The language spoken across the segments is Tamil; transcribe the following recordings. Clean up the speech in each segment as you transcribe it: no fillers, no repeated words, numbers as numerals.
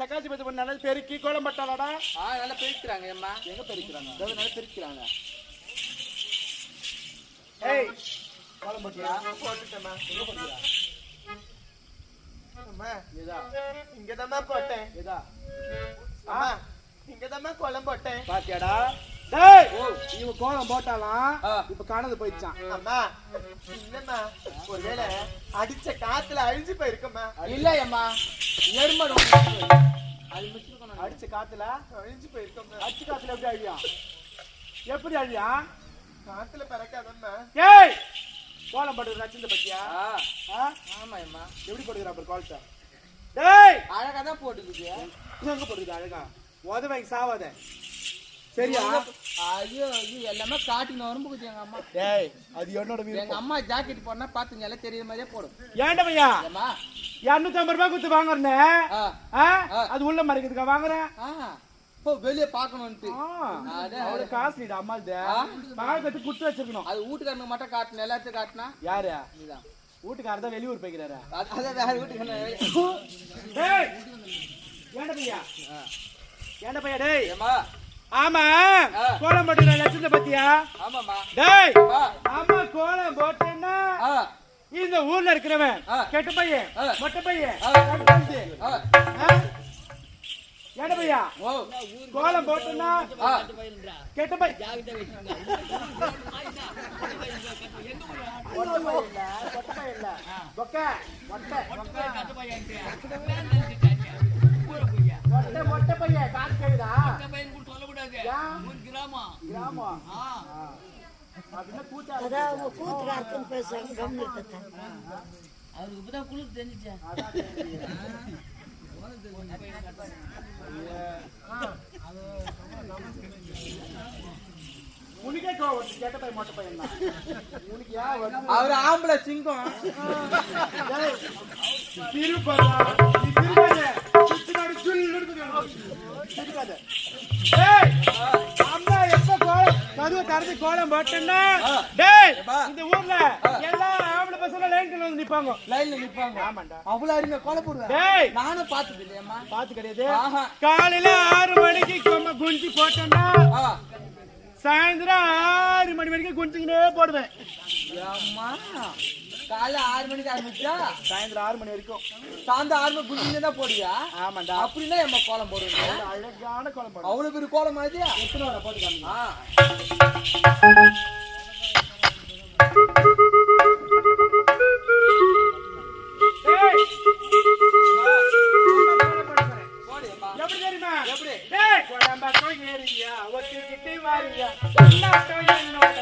தக்காளி பத்தி பண்ண நல்லா பெருக்கி கோலம் பட்டாளாடா நல்லா பெருக்கிறாங்க அம்மா எங்க பெருக்கிறாங்க நல்லா பெருக்கிறாங்க ஏய் கோலம் பட்டியா போட்டுட்டேம்மா எங்க போட்டியா அம்மா இதா இங்கதாம்மா போட்டேன் இதா அம்மா இங்கதாம்மா கோலம் போட்டேன் பாத்தியாடா டேய் இவ கோலம் போட்டாலாம் இப்ப காணது போயிடுச்சான் அம்மா இல்லம்மா ஒருவேளை அடிச்ச காத்துல அழிஞ்சு போயிருக்கம்மா இல்லையம்மா எருமடு அது மிச்சிருக்கணும் அடிச்ச காத்துல அழிஞ்சு போயிருக்கம்மா அடிச்ச காத்துல எப்படி அழியா எப்படி அழியா காத்துல பறக்காதம்மா ஏய் கோலம் போடுற நச்சிந்த பத்தியா ஆமா அம்மா எப்படி போடுறா அப்புறம் கோலத்தை டேய் அழகா தான் போட்டுக்குது எங்க போடுது அழகா உதவைக்கு சாவாத சரியா ஐயோ ஐயோ எல்லாமே காட்டின வரும்புக்குது எங்க அம்மா ஏய் அது என்னோட வீடு எங்க அம்மா ஜாக்கெட் போனா பாத்துங்க எல்லாம் தெரியுற மாதிரியே போடும் ஏன்டா பையா அம்மா 250 ரூபாய் கொடுத்து வாங்குறனே அது உள்ள மறைக்கிறதுக்கா வாங்குறேன் ஓ வெளியே பாக்கணும்ட்டு அவரு காசு நீடா அம்மாள்தே மகால் கட்டி குடுத்து வச்சிருக்கணும் அது வீட்டுக்காரனுக்கு மட்டும் காட்டணும் எல்லாத்தையும் காட்டினா யாரு நீதான் வீட்டுக்காரர் தான் வெளியூர் போய்க்கிறாரு அதான் வேற வீட்டுக்காரன் டேய் ஏன்டா பையா ஏன்டா பையா டேய் ஏமா ஆமா கோலம் போட்டுற லட்சத்தை பத்தியா ஆமாமா டேய் ஆமா கோலம் போட்டேன்னா இந்த ஊர்ல இருக்கிறவன் கெட்ட பையன் மொட்டை பையன் ஏன்டா பையா கோலம் போட்டேன்னா கெட்ட பையன் மொட்டை பையன் காசு கேக்குதா அவருக்கு இப்பதான் குளிர் தெரிஞ்சிச்சா உனக்கே கோவம் கேட்ட பையன் மொட்டை பையன் தான் உனக்கு அவர் ஆம்பளை சிங்கம் திருப்பதா அம்மா எப்ப கோலம் கதுவை திறந்து கோலம் போட்டேன்னா டேய் இந்த ஊர்ல எல்லா ஆம்பளை பசங்க லைன்ல வந்து நிப்பாங்க ஆமாண்டா அவ்வளவு அறிங்க கோல போடுவேன் டேய் நானும் பாத்துது இல்லையம்மா பாத்து கிடையாது காலையில 6 மணிக்கு குஞ்சு போட்டேன்னா சாயந்தரம் 6 மணி வரைக்கும் குஞ்சுக்கினே போடுவேன் அம்மா காலைல 6 மணிக்கு ஆரம்பிச்சா சாயந்தரம் 6 மணி வரைக்கும் சாயந்தரம் 6 மணி குஞ்சுங்க தான் போடுவியா ஆமாண்டா அப்படின்னா எம்ம கோலம் போடுவீங்க அழகான கோலம் போடுவேன் அவ்வளவு பெரிய கோலம் மாதிரியா எத்தனை வர போட்டுக்காங்க எப்படி தெரியுமா எப்படி குழம்பா ஏறியா ஒத்துக்கிட்டு வாரியா என்னோட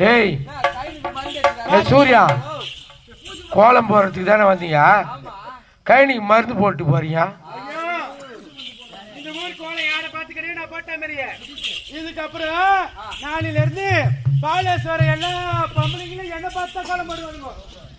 டேய் சூர்யா கோலம் போறதுக்கு தானே வந்தீங்க கைனிக்கு மருந்து போட்டு போறீங்க இந்த ஊர் கோலம் யாரை பாத்துக்கிறேன் நான் போட்ட மாதிரியே இதுக்கப்புறம் நாளையில இருந்து பாலேஸ்வரம் எல்லா பொம்பளைங்களும் என்ன பார்த்தா கோலம் போடுவாங்க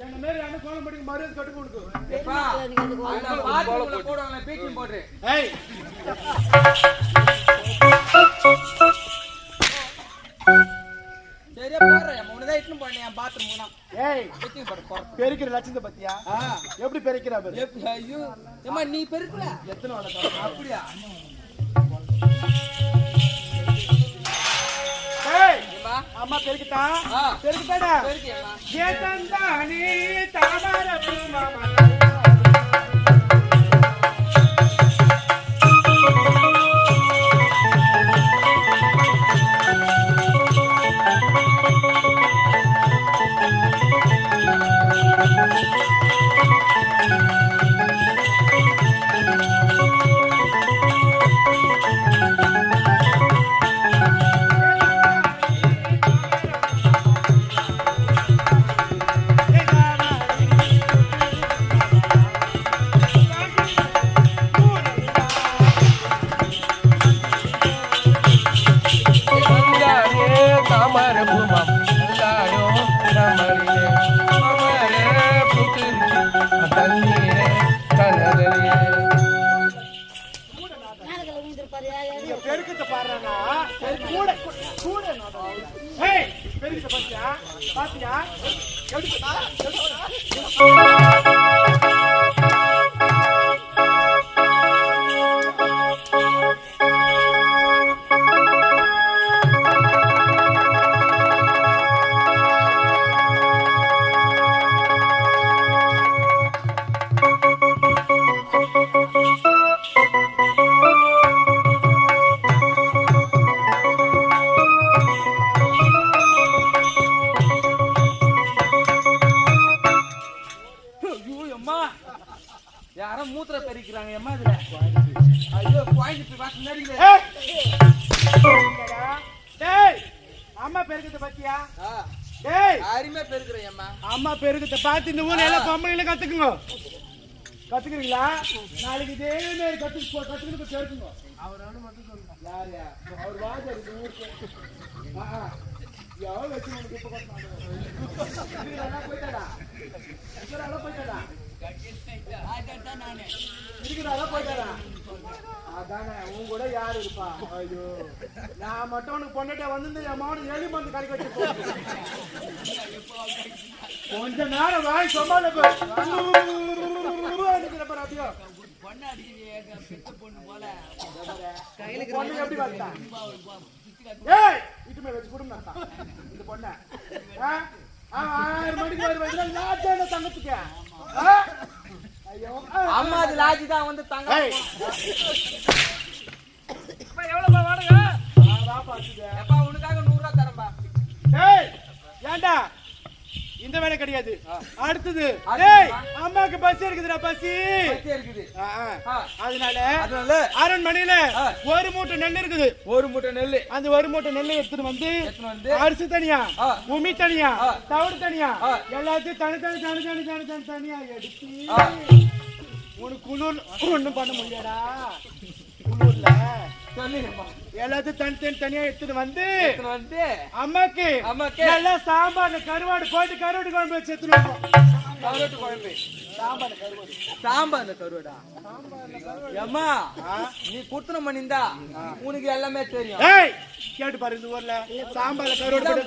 என்ன மாரி என்ன கோலம் போடுங்க மருந்து கட்டு கொடுக்கும் போட்டு சரியா போறேன் முன்னதா இட்னு போனேன் பாத்ரூம் போனா ஏய் பெருக்கிற லட்சத்தை பத்தியா எப்படி பெருக்கிறா பாரு ஐயோ ஏமா நீ பெருக்கல எத்தனை வளர்த்தா அப்படியா பெருக்குதா ஆ. பெருக்குதாடா பெருக்கியம்மா. ஏதந்தானி தாமர பூமாமா தாமர பூமாம் எல்லாரும் தாமரையே தாமரை பூத்திருக்கு தண்ணீரே கலரே பெருக்கத்தை பாடுறானா கூட கூட ஏய் பெருக்கத்தை பாத்தியா பாத்தியா எடுத்துடா ஐயோ அம்மா யாரோ மூத்திர பெருக்கிறாங்க அம்மா இதுல ஐயோ பாயிண்ட் போய் வாக்கு நடிக்குது டேய் அம்மா பெருக்கத்தை பாத்தியா டேய் யாருமே பெருக்கிறேன் அம்மா அம்மா பெருக்கத்தை பார்த்து இந்த ஊர்ல எல்லாம் பொம்பளைங்கள கத்துக்குங்க கத்துக்கிறீங்களா நாளைக்கு இதே மாதிரி கத்துக்கிட்டு சேர்க்குங்க அவர் மட்டும் சொல்லுங்க யாரு அவர் வாஜர் இந்த ஊருக்கு எவ்வளவு வச்சு உனக்கு இப்ப போயிட்டாடா போயிட்டாடா இருக்குதாடா போயிட்டாடா அதானே உன் கூட யாரு இருப்பா ஐயோ நான் மட்டும் உனக்கு பொண்ணட்டே வந்து என் மகன் எலி மருந்து கடைக்கு வச்சு கொஞ்ச நேரம் வாய் சொல்லாத பொண்ணு எப்படி பார்த்தா ஏய் இட்டுமே வச்சு கொடுங்க இந்த பொண்ண 6 மணிக்கு வருவாங்க லாட்டான தங்கத்துக்கு ஐயோ அம்மா அது லாஜி தான் வந்து தங்க எவ்வளவு வாடகை எப்பா உனக்காக 100 ரூபாய் தரம்பா ஏய் ஏண்டா இந்த வேலை கிடையாது அடுத்தது டேய் அம்மாக்கு பசி இருக்குதுடா பசி இருக்குது அதனால அரண்மனையில ஒரு மூட்டை நெல் இருக்குது ஒரு மூட்டை நெல்லு அந்த ஒரு மூட்டை நெல்லை எடுத்துட்டு வந்து அரிசி தனியா உமி தனியா தவிடு தனியா எல்லாத்தையும் தனியா எடுத்து உனக்கு குளிர் ஒண்ணும் பண்ண முடியாடா குளிர்ல எல்லாத்தையும் தனியா எடுத்துட்டு வந்து அம்மாக்கு நல்லா சாம்பார் கருவாடு போயிட்டு கருவாடு குழம்பு வச்சு எடுத்துட்டு கருவாட்டு குழம்பு சாம்பார் கருவாடா அம்மா நீ குடுத்தனம் பண்ணிருந்தா உனக்கு எல்லாமே தெரியும் கேட்டு பாரு இந்த ஊர்ல சாம்பார்ல கருவாடு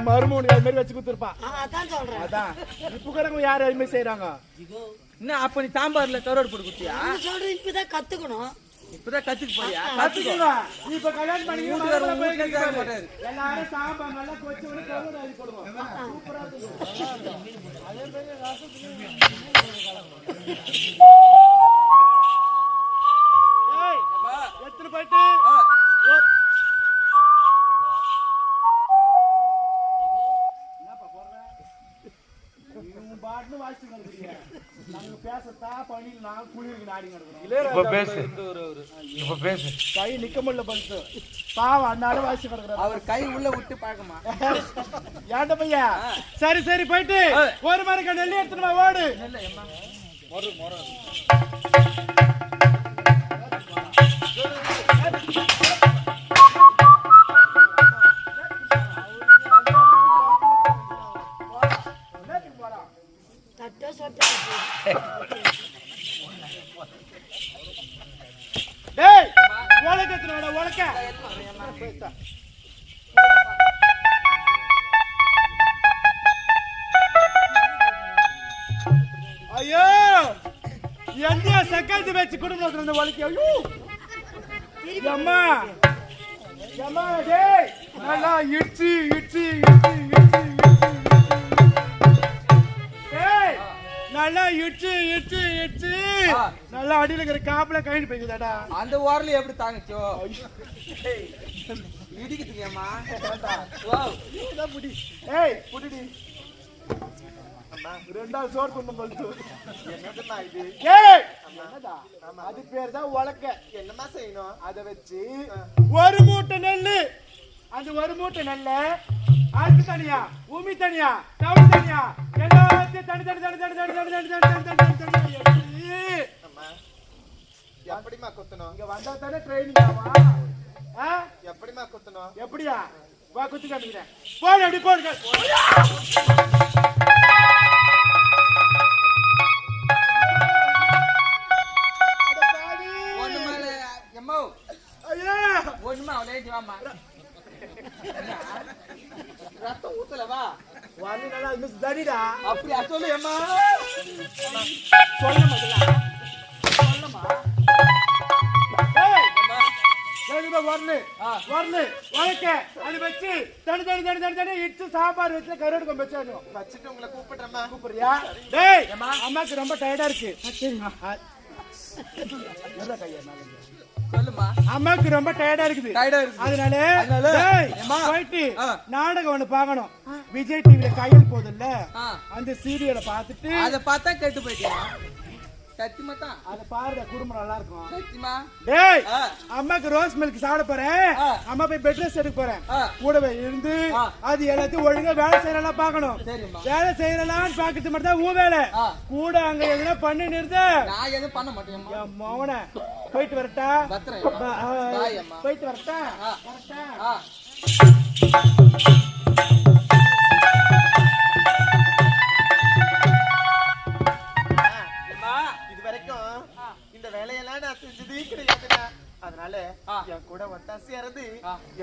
மருமகனுக்கு அது மாதிரி வச்சு கொடுத்துருப்பான் அதான் இப்ப கூட யாரு அது மாதிரி செய்யறாங்க என்ன அப்ப நீ சாம்பார்ல கருவாடு போட்டு குடுத்தியா இப்பதான் கத்துக்கணும் இப்பதான் கத்துக்கு போறியா கத்துக்கலாம் இப்ப கல்யாணம் பண்ணி மாட்டாரு எல்லாரும் சாம்பார் நல்லா கொச்சு விட்டு கருவாடு அள்ளி போடுவோம் சூப்பரா அதே மாதிரி எத்தனை போயிட்டு கை நிக்க முடியல பல்சு பாவம் அண்ணாலும் வாசி கிடக்குறாரு அவர் கை உள்ள விட்டு பாக்கமா ஏண்ட பையா சரி சரி போயிட்டு ஒரு மரக்க நெல்லி எடுத்துட்டு ஓடு டேய் ஓலக்க எடுத்துடா ஓலக்க ஐயோ எந்த சக்காத்து வச்சு குடும்பத்துல இந்த ஓலக்க ஐயோ அம்மா ஏம்மா, டேய், நல்லா இடிச்சு இடிச்சு இடிச்சு இடிச்சு இடிச்சு டேய், நல்லா இடிச்சு இடிச்சு இடிச்சு நல்லா அடியில இருக்கிற காப்புல கைடு போய்க்குதாடா. அந்த ஓரல எப்படி தாங்கச்சோ இடிக்குதுங்க அம்மா வாவ் இதான் புடி. ஏய் புடிடி. ரெண்டாவது சோறு கொண்டு போட்டு. என்னதுமா இது? ஏய் என்னடா? அது பேர் தான் உலக்க. என்னமா செய்யணும்? அதை வச்சு ஒரு மூட்டை நெல்லு, அந்த ஒரு மூட்டை நெல்ல அரிசி தனியா, உமி தனியா, தவிடு தனியா, எல்லாத்தையும் தனி தனி தனி தனி தனி தனி தனி தனி தனி தனி தனி எடுத்து அம்மா எப்படிமா குத்தணும்? இங்க வந்தா தானே ட்ரைனிங் ஆவா? எப்படிமா குத்தணும்? எப்படியா? வா குத்தி காமிக்கிறேன். போடு அப்படி போடு. ஒண்ணு மேல எம்மோ ஐயா ஒண்ணுமா அவளே வாமா ரத்தம் ஊத்தலவா வந்து நல்லா மிஸ் தடிடா. அப்படி சொல்லு அம்மா சொல்ல முதல்ல சொல்லமா. ஏய் கேக்குதா? வரல வரல வளைக்க அது வச்சு தனி தனி தனி தனி தனி இடிச்சு சாம்பார் வச்சு கருவாடு கொண்டு வச்சிடணும். வச்சுட்டு உங்களை கூப்பிடுறேம்மா. கூப்பிடுறியா? டேய் அம்மாக்கு ரொம்ப டயர்டா இருக்கு. சரிம்மா. சொல்லுமா. அம்மாக்கு ரொம்ப டயர்டா இருக்குது. அதனால டேய் போயிட்டு நாடகம் ஒண்ணு பார்க்கணும். விஜய் டிவில கையில் போகுதுல்ல, அந்த சீரியலை பார்த்துட்டு அத பார்த்தா கெட்டு போயிட்டியா? சத்தியமா தான் அத பாருடா, குடும்பம் நல்லா இருக்கும். சத்தியமா. டேய் அம்மாக்கு ரோஸ் மில்க் சாப்பிட போறேன். அம்மா போய் பெட் ரெஸ்ட் எடுக்க போறேன். கூடவே இருந்து அது எல்லாத்தையும் ஒழுங்கா வேலை செய்யறலாம் பார்க்கணும். வேலை செய்யறலாம்னு பாக்கிறது மட்டும் தான் உன் வேலை. கூட அங்க எதுனா பண்ணி நிறுத்த. நான் எதுவும் பண்ண மாட்டேன். என் மவன போயிட்டு வரட்டா? போயிட்டு வரட்டா? இது வரைக்கும் இந்த வேலையெல்லாம் நான் செஞ்சதே கிடையாதுடா. அதனால என் கூட ஒட்டாசி இறந்து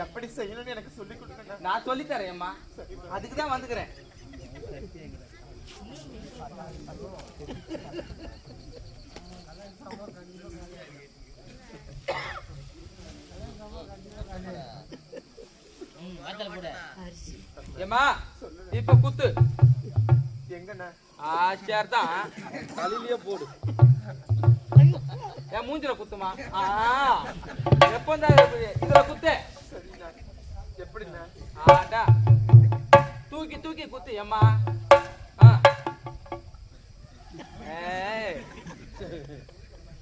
எப்படி செய்யணும்னு எனக்கு சொல்லி கொடுங்க. நான் சொல்லி தரேன் அம்மா. அதுக்குதான் வந்துக்கிறேன். ஏமா இப்ப குத்து எங்கண்ணா? சரிதான் தலையிலேயே போடு. என் மூஞ்சில குத்துமா? எப்ப இதுல குத்து. எப்படிண்ணா? ஆடா தூக்கி தூக்கி குத்து ஏம்மா.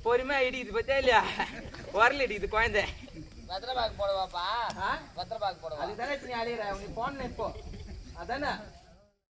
பொறுமையா இடிக்குது பத்தியா இல்லையா? வரல இடிக்குது குழந்தை. வெத்தலை பாக்கு போடுவாப்பா. வெத்தலை பாக்கு போடுவா. அதுதானே இப்ப நீ அழியிற. உனக்கு போன இப்போ அதானே